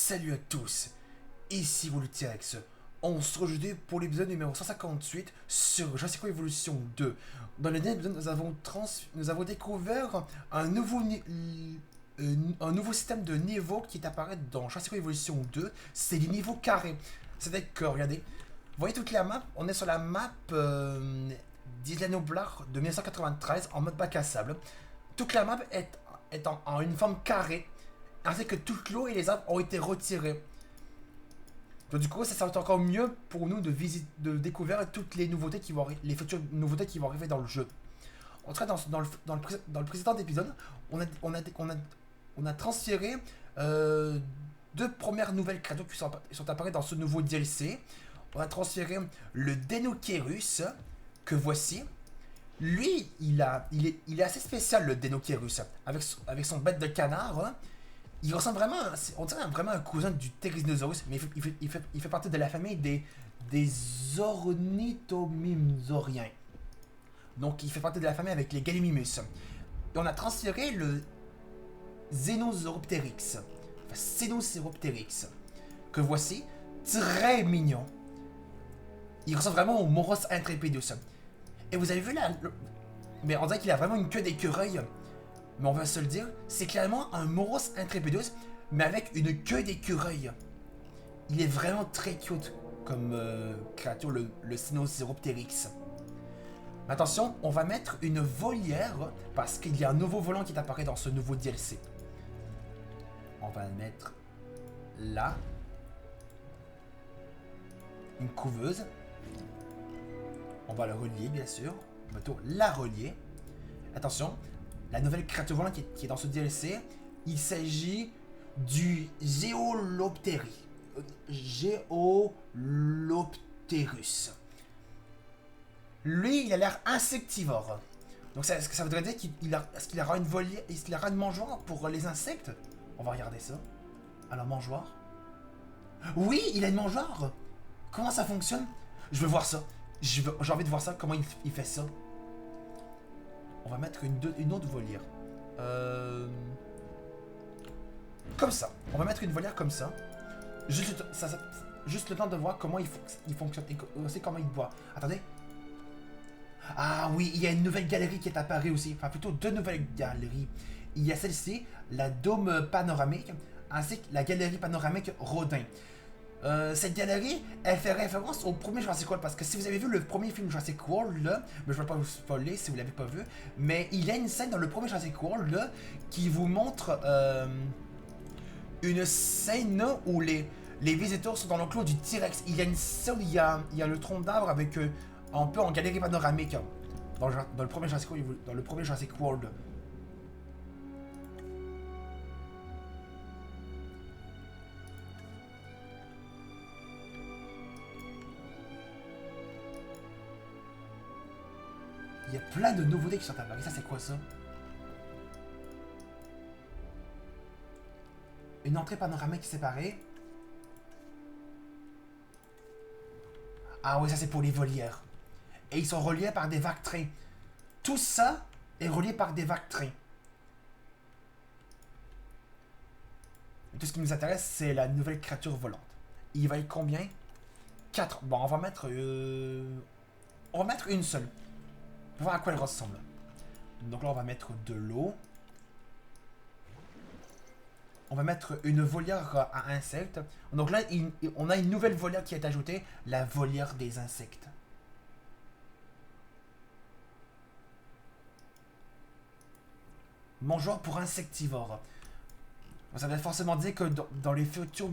Salut à tous, ici Volutiex. On se retrouve aujourd'hui pour l'épisode numéro 158 sur Jurassic World Evolution 2. Dans le dernier épisode, nous avons découvert un nouveau système de niveau qui est apparu dans Jurassic World Evolution 2. C'est les niveaux carrés. C'est-à-dire que, regardez, vous voyez toute la map. On est sur la map d'Isla Nublar de 1993 en mode bac à sable. Toute la map est en une forme carrée, ainsi que toute l'eau et les arbres ont été retirés. Donc du coup, ça va être encore mieux pour nous de découvrir toutes les nouveautés les futures nouveautés qui vont arriver dans le jeu. En tout cas, dans le précédent épisode, on a transféré deux premières nouvelles créatures qui sont apparues dans ce nouveau DLC. On a transféré le Deinocheirus, que voici. Lui, il est assez spécial, le Deinocheirus, avec son bête de canard. Hein. Il ressemble vraiment, on dirait vraiment un cousin du Therizinosaurus, mais il fait partie de la famille des ornithomimosauriens. Donc il fait partie de la famille avec les Gallimimus. Et on a transféré le Xenozeuropteryx, enfin Xenoceuropteryx, que voici, très mignon. Il ressemble vraiment au Moros Intrepidus. Et vous avez vu là, mais on dirait qu'il a vraiment une queue d'écureuil. Mais on va se le dire, c'est clairement un Moros Intrepidus, mais avec une queue d'écureuil. Il est vraiment très cute comme créature, le Xenoceuropteryx. Attention, on va mettre une volière, parce qu'il y a un nouveau volant qui est apparu dans ce nouveau DLC. On va le mettre là. Une couveuse. On va le relier, bien sûr. On va plutôt la relier. Attention. La nouvelle créature volante qui est dans ce DLC, il s'agit du Geolopterus. Lui, il a l'air insectivore. Donc ça voudrait dire est-ce qu'il aura une volière, est-ce qu'il aura une mangeoire pour les insectes? On va regarder ça. Alors, mangeoire. Oui, il a une mangeoire. Comment ça fonctionne? Je veux voir ça. J'ai envie de voir ça, comment il fait ça. On va mettre une autre volière. Comme ça. On va mettre une volière comme ça. Juste le temps de voir comment il fonctionne et aussi comment il boit. Attendez. Ah oui, il y a une nouvelle galerie qui est apparue aussi. Enfin, plutôt deux nouvelles galeries. Il y a celle-ci, la dôme panoramique, ainsi que la galerie panoramique Rodin. Cette galerie, elle fait référence au premier Jurassic World, parce que si vous avez vu le premier film Jurassic World, là, mais je ne vais pas vous spoiler si vous l'avez pas vu, mais il y a une scène dans le premier Jurassic World là, qui vous montre une scène où les visiteurs sont dans l'enclos du T-Rex. Il y a une scène où il y a le tronc d'arbre avec un peu en galerie panoramique dans le premier Jurassic World. Dans le premier Jurassic World. Il y a plein de nouveautés qui sont apparues. Ça, c'est quoi ça? Une entrée panoramique séparée. Ah oui, ça c'est pour les volières. Et ils sont reliés par des vagues trains. Tout ça est relié par des vagues trains. Et tout ce qui nous intéresse, c'est la nouvelle créature volante. Il va être combien? 4. Bon, on va mettre une seule. Pour voir à quoi elle ressemble. Donc là, on va mettre de l'eau. On va mettre une volière à insectes. Donc là, on a une nouvelle volière qui est ajoutée, la volière des insectes. Mangeoire pour insectivore. Ça veut forcément dire que dans les futurs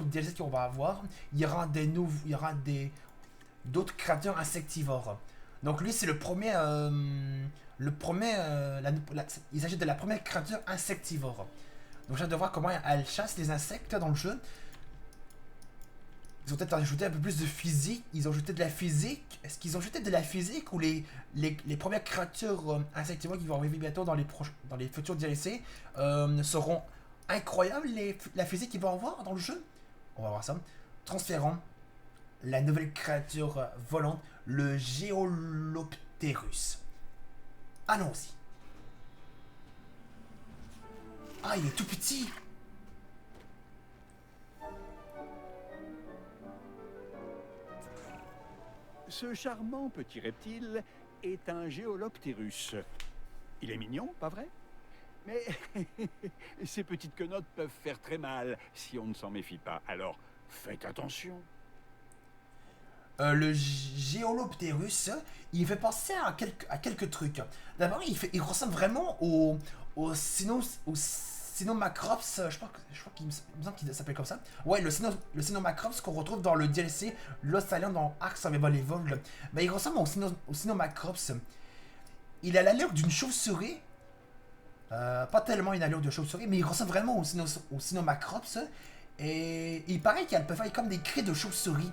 DLC qu'on va avoir, il y aura d'autres créatures insectivores. Donc lui, c'est il s'agit de la première créature insectivore. Donc j'ai hâte de voir comment elle chasse les insectes dans le jeu. Ils ont peut-être ajouté un peu plus de physique. Ils ont ajouté de la physique. Est-ce qu'ils ont ajouté de la physique ou les premières créatures insectivores qui vont arriver bientôt dans les futurs DLC seront incroyables, la physique qu'ils vont avoir dans le jeu? On va voir ça. Transférons la nouvelle créature volante, le Geolopterus. Allons-y. Ah, il est tout petit. Ce charmant petit reptile est un Géoloptérus. Il est mignon, pas vrai? Mais ces petites quenottes peuvent faire très mal si on ne s'en méfie pas. Alors, faites attention. Le Géoloptérus, il fait penser à quelques trucs. D'abord, il ressemble vraiment au Sinomacrops, je crois qu'il me semble qu'il s'appelle comme ça. Ouais, le Sinomacrops qu'on retrouve dans le DLC Lost Island dans Ark Survival Evolved. Ben, il ressemble au Sinomacrops. Il a l'allure d'une chauve-souris. Pas tellement une allure de chauve-souris, mais il ressemble vraiment au Sinomacrops. Et il paraît qu'elle peut faire comme des cris de chauve-souris.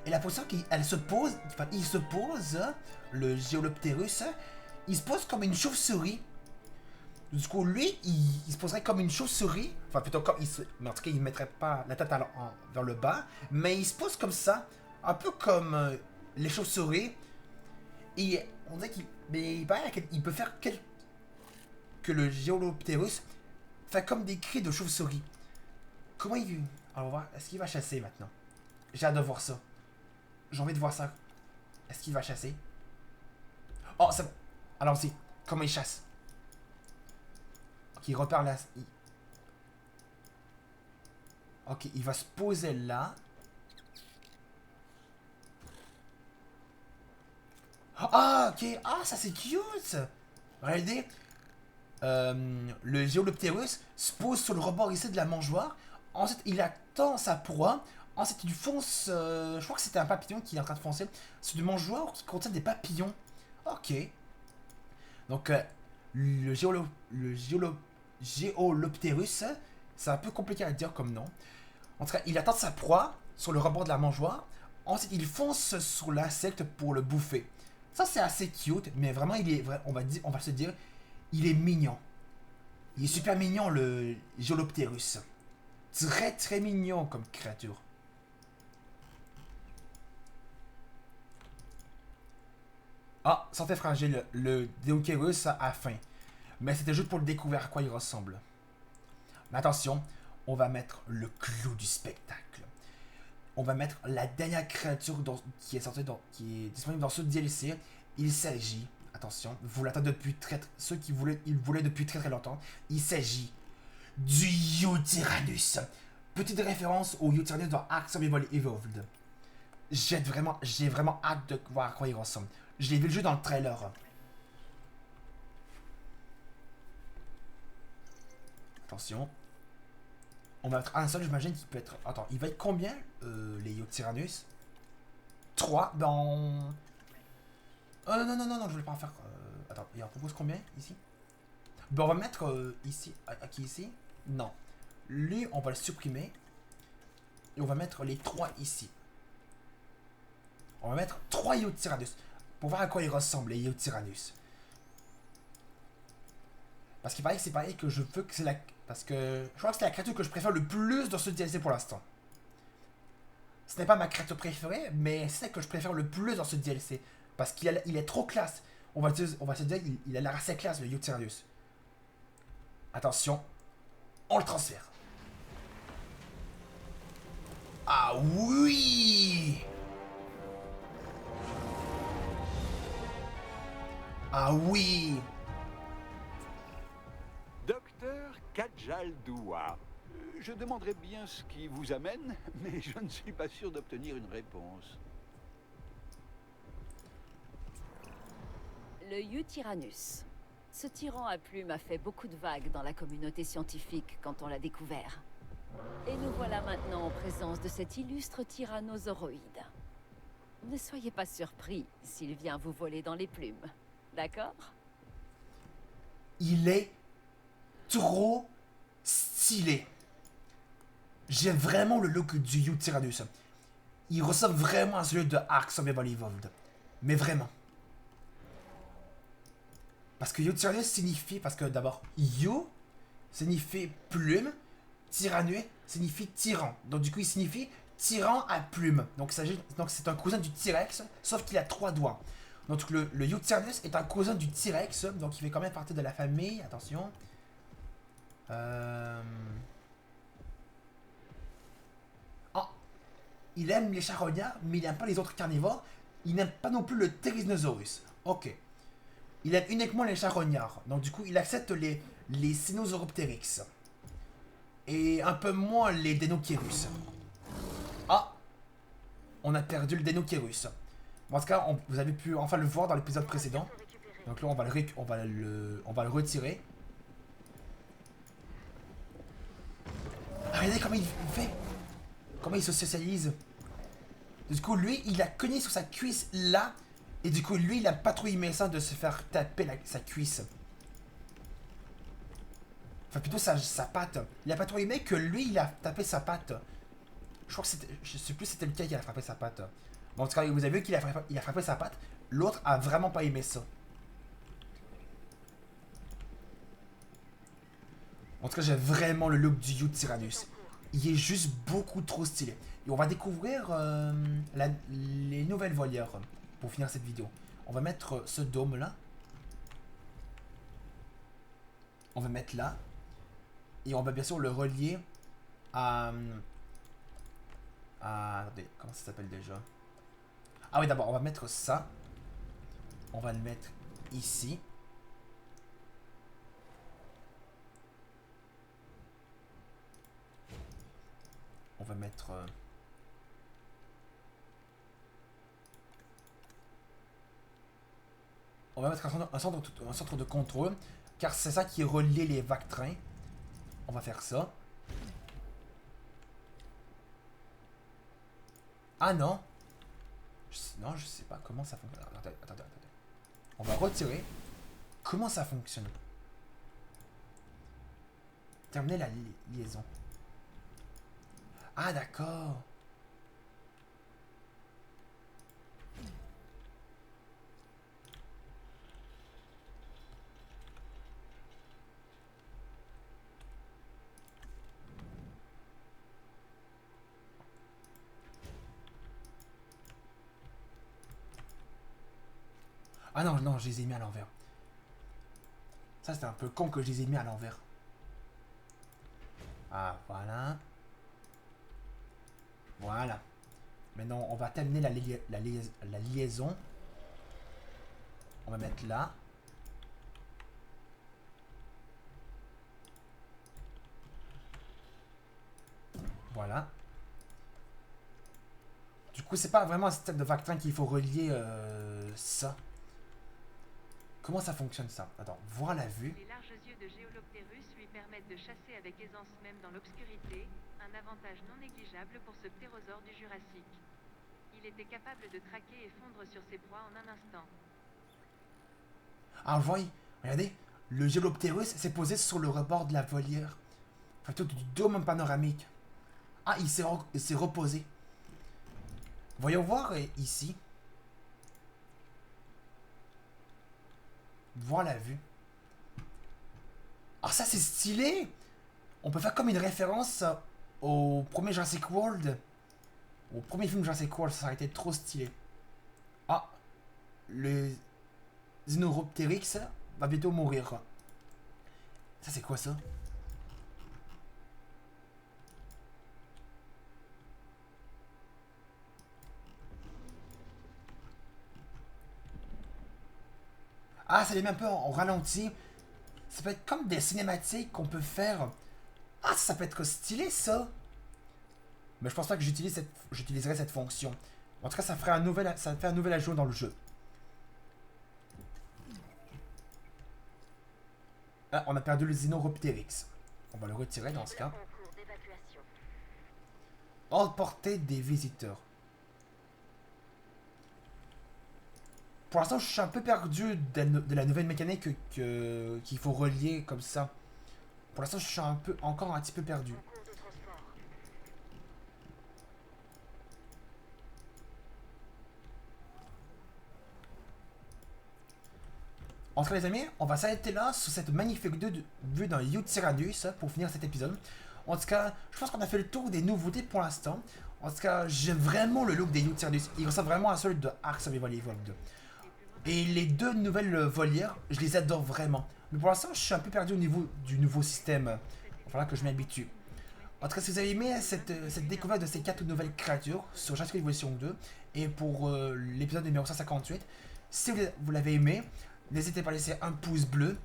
Et la position qu'il se pose, enfin, il se pose, le Géoloptérus, il se pose comme une chauve-souris. Du coup, lui, il se poserait comme une chauve-souris. Enfin, plutôt comme mais en tout cas, il ne mettrait pas la tête vers le bas. Mais il se pose comme ça, un peu comme les chauves-souris. Et on dirait qu'il. Mais il paraît qu'il peut faire que le Géoloptérus fait comme des cris de chauve-souris. Comment il. Alors, on va voir. Est-ce qu'il va chasser maintenant? J'ai hâte de voir ça. J'ai envie de voir ça. Est-ce qu'il va chasser? Oh, c'est bon. Allons-y. Comment il chasse? Ok, il repère là. Ok, il va se poser là. Ah, ok. Ah, ça c'est cute. Regardez. Le Géoloptérus se pose sur le rebord ici de la mangeoire. Ensuite, il attend sa proie. Ensuite, il fonce. Je crois que c'était un papillon qui est en train de foncer. C'est une mangeoire qui contient des papillons. Ok. Donc, Géoloptérus, c'est un peu compliqué à dire comme nom. En tout cas, il attend sa proie sur le rebord de la mangeoire. Ensuite, il fonce sur l'insecte pour le bouffer. Ça, c'est assez cute, mais vraiment, on va se dire, il est mignon. Il est super mignon, le Géoloptérus. Très, très mignon comme créature. Ah, santé fragile, le Deokerus a faim. Mais c'était juste pour le découvrir à quoi il ressemble. Mais attention, on va mettre le clou du spectacle. On va mettre la dernière créature qui est disponible dans ce DLC. Il s'agit, attention, vous l'attendez depuis ceux qui voulaient depuis très très longtemps. Il s'agit du Yutyrannus. Petite référence au Yutyrannus dans Ark Survival Evolved. J'ai vraiment hâte de voir à quoi il ressemble. Je l'ai vu le jeu dans le trailer. Attention. On va mettre un seul, j'imagine qu'il peut être. Attends, il va être combien les Yutyrannus? 3 dans. Non, non, non, non, non, je voulais pas en faire. Attends, il en propose combien ici? Ben, on va mettre ici. Qui ici? Non. Lui, on va le supprimer. Et on va mettre les 3 ici. On va mettre 3 Yutyrannus. Pour voir à quoi ils ressemblent, les Yutyrannus. Parce qu'il paraît que c'est pareil que je veux que c'est la. Parce que je crois que c'est la créature que je préfère le plus dans ce DLC pour l'instant. Ce n'est pas ma créature préférée, mais c'est celle que je préfère le plus dans ce DLC. Parce qu'il est trop classe. On va se dire qu'il a l'air assez classe, le Yutyrannus. Attention, on le transfère. Ah oui! Ah oui! Docteur Kajal Dua. Je demanderais bien ce qui vous amène, mais je ne suis pas sûr d'obtenir une réponse. Le Yutyrannus. Ce tyran à plumes a fait beaucoup de vagues dans la communauté scientifique quand on l'a découvert. Et nous voilà maintenant en présence de cet illustre tyrannosauroïde. Ne soyez pas surpris s'il vient vous voler dans les plumes. D'accord? Il est trop stylé. J'aime vraiment le look du Yutyrannus. Il ressemble vraiment à celui de Ark Survival Evolved. Mais vraiment. Parce que Yutyrannus signifie... Parce que d'abord, Yu signifie plume. Tyrannus signifie tyran. Donc du coup, il signifie tyran à plume. Donc c'est un cousin du T-Rex, sauf qu'il a 3 doigts. Donc le Yutyrannus est un cousin du T-Rex, donc il fait quand même partie de la famille. Attention. Oh. il aime les charognards, mais il n'aime pas les autres carnivores. Il n'aime pas non plus le Therizinosaurus. Ok. Il aime uniquement les charognards. Donc du coup, il accepte les Sinosauropteryx. Et un peu moins les Deinocheirus. Ah! On a perdu le Deinocheirus. Bon, en tout cas, vous avez pu enfin le voir dans l'épisode précédent. Donc là, on va le retirer. Ah, regardez comment il fait. Comment il se socialise. Du coup, lui, il a cogné sur sa cuisse là. Et du coup, lui, il a pas trop aimé ça de se faire taper sa cuisse. Enfin, plutôt sa patte. Il a pas trop aimé que lui, il a tapé sa patte. Je crois que c'était... Je sais plus si c'était lequel qui a frappé sa patte. Bon, en tout cas, vous avez vu qu'il a frappé sa patte. L'autre a vraiment pas aimé ça. En tout cas, j'ai vraiment le look du Yutyrannus. Il est juste beaucoup trop stylé. Et on va découvrir les nouvelles volières pour finir cette vidéo. On va mettre ce dôme là. On va mettre là. Et on va bien sûr le relier à attendez, comment ça s'appelle déjà? Ah oui, d'abord, on va mettre ça. On va le mettre ici. On va mettre... on va mettre un centre de contrôle, car c'est ça qui relie les vagues-trains. On va faire ça. Ah non. Non, je sais pas comment ça fonctionne. Attendez. On va retirer. Comment ça fonctionne? Terminer la liaison. Ah d'accord. Ah non, non, je les ai mis à l'envers. Ça, c'était un peu con que je les ai mis à l'envers. Ah, voilà. Voilà. Maintenant, on va terminer la liaison. On va mettre là. Voilà. Du coup, c'est pas vraiment un système de vague-train qu'il faut relier ça. Comment ça fonctionne ça? Attends, voir la vue. Les larges yeux de Géoloptérus lui permettent de chasser avec aisance même dans l'obscurité, un avantage non négligeable pour ce ptérosaure du Jurassique. Il était capable de traquer et fondre sur ses proies en un instant. Ah, vous voyez, regardez, le Géoloptérus s'est posé sur le rebord de la volière. Enfin, tout du dôme panoramique. Ah, il s'est reposé. Voyons voir ici. Voir la vue. Ah, ça c'est stylé. On peut faire comme une référence au premier Jurassic World. Au premier film Jurassic World, ça aurait été trop stylé. Ah, le Xenoropteryx va bientôt mourir. Ça c'est quoi ça? Ah, ça les met un peu en ralenti. Ça peut être comme des cinématiques qu'on peut faire. Ah, ça peut être stylé, ça. Mais je pense pas que j'utiliserai cette fonction. En tout cas, ça fait un nouvel ajout dans le jeu. Ah, on a perdu le Xenoropteryx. On va le retirer dans ce cas. Hors portée des visiteurs. Pour l'instant, je suis un peu perdu de la nouvelle mécanique qu'il faut relier comme ça. Pour l'instant, je suis encore un petit peu perdu. En tout cas, les amis, on va s'arrêter là sur cette magnifique vue d'un Yutyrannus pour finir cet épisode. En tout cas, je pense qu'on a fait le tour des nouveautés pour l'instant. En tout cas, j'aime vraiment le look des Yutyrannus. Il ressemble vraiment à celui de Ark Survival Evolved 2. Et les deux nouvelles volières, je les adore vraiment. Mais pour l'instant, je suis un peu perdu au niveau du nouveau système. Il va falloir que je m'habitue. En tout cas, si vous avez aimé cette découverte de ces 4 nouvelles créatures sur Jurassic Evolution 2, et pour l'épisode numéro 158, si vous l'avez aimé, n'hésitez pas à laisser un pouce bleu,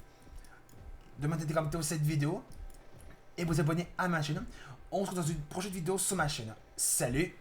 demandez des commentaires sur cette vidéo, et vous abonner à ma chaîne. On se retrouve dans une prochaine vidéo sur ma chaîne. Salut!